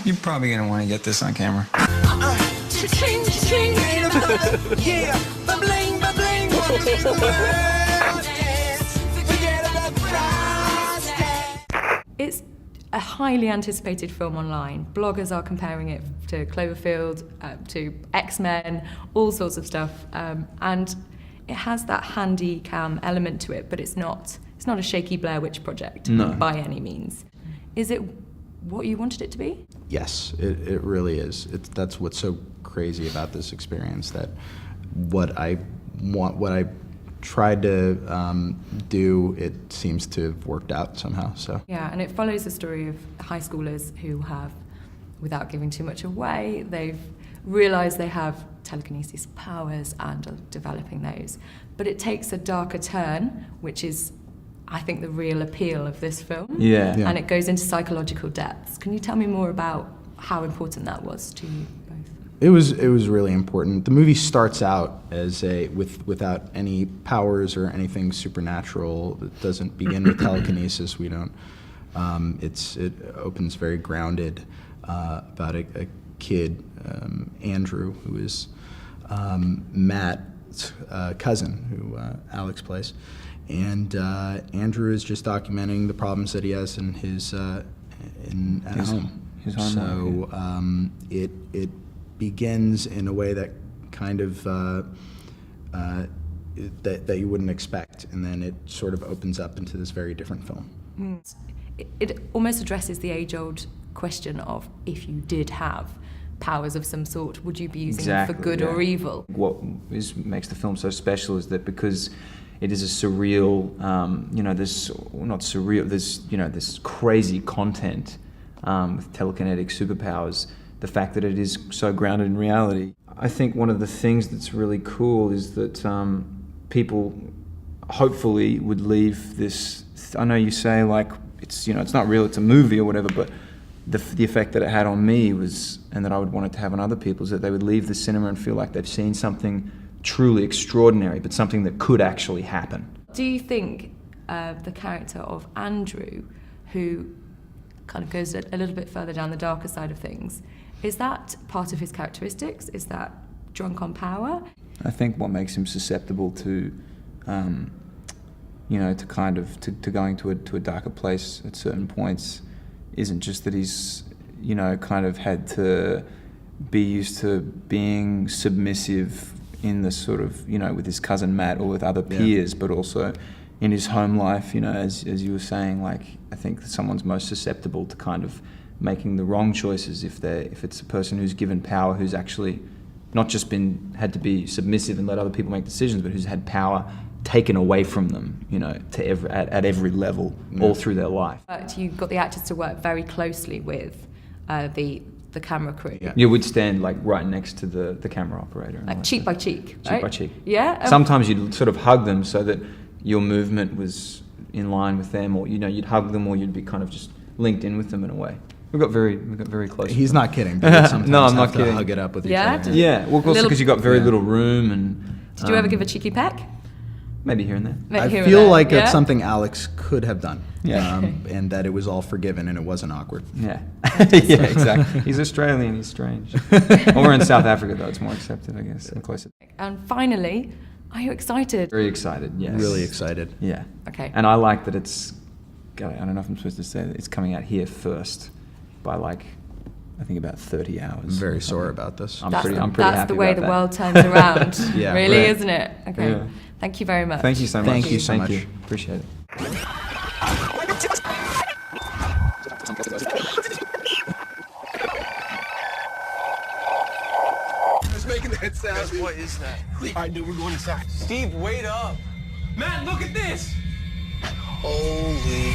You're probably gonna want to get this on camera. Cha-ching, cha-ching, yeah, ba-bling, ba-bling, It's a highly anticipated film online. Bloggers are comparing it to Cloverfield, to X-Men, all sorts of stuff, and it has that handy cam element to it, but it's not a shaky Blair Witch project by any means. Is it what you wanted it to be? Yes, it really is. That's what's so crazy about this experience, that what I tried to do, it seems to have worked out somehow. So Yeah, and it follows the story of high schoolers who have, without giving too much away, they've realised they have telekinesis powers and are developing those. But it takes a darker turn, which is, I think, the real appeal of this film. Yeah. And it goes into psychological depths. Can you tell me more about how important that was to you both? it was really important. The movie starts out as without any powers or anything supernatural. It doesn't begin with telekinesis. We don't. It opens very grounded about a kid, Andrew, who is Matt's cousin, who Alex plays. And Andrew is just documenting the problems that he has in his home. His home. So it begins in a way that kind of that you wouldn't expect, and then it sort of opens up into this very different film. It almost addresses the age-old question of, if you did have powers of some sort, would you be using them for good or evil? What makes the film so special is that because it is a surreal, there's this crazy content with telekinetic superpowers, the fact that it is so grounded in reality. I think one of the things that's really cool is that people hopefully would leave this, I know you say like, it's not real, it's a movie or whatever, but the effect that it had on me was, and that I would want it to have on other people, is that they would leave the cinema and feel like they've seen something truly extraordinary, but something that could actually happen. Do you think the character of Andrew, who kind of goes a little bit further down the darker side of things, is that part of his characteristics? Is that drunk on power? I think what makes him susceptible to, to going to a darker place at certain points isn't just that he's, kind of had to be used to being submissive in the sort of, with his cousin Matt or with other peers, but also in his home life, as you were saying, like, I think that someone's most susceptible to kind of making the wrong choices if it's a person who's given power, who's actually not just had to be submissive and let other people make decisions, but who's had power taken away from them, at every level, all through their life. You got the actors to work very closely with the camera crew. Yeah. You would stand like right next to the camera operator. Like cheek by cheek, right? Cheek by cheek. Yeah. Sometimes you'd sort of hug them so that your movement was in line with them, or you'd hug them, or you'd be kind of just linked in with them in a way. We got very close. He's not kidding. But sometimes no, I'm have not to kidding. hug it up with Yeah? each other. Yeah, well, also because you got very little room, and Did you ever give a cheeky peck? maybe here and there. I Here and feel there, like yeah? it's something Alex could have done, Yeah. and that it was all forgiven and it wasn't awkward. Yeah, yeah, exactly. He's Australian. He's strange. Well, we're in South Africa though; it's more accepted, I guess, and closer. And finally, are you excited? Very excited. Yes. Really excited. Yeah. Okay. And I like that it's. God, I don't know if I'm supposed to say that it's coming out here first, by like, I think about 30 hours. I'm very sore about this. I'm That's pretty the happy way about the that. world turns around, Yeah, really, right. isn't it? Okay. Yeah. Thank you very much. Thank you so much. Thank you so much. Appreciate it. Just making that sound. What is that? All right, dude, we're going inside. Steve, wait up. Matt, look at this. Holy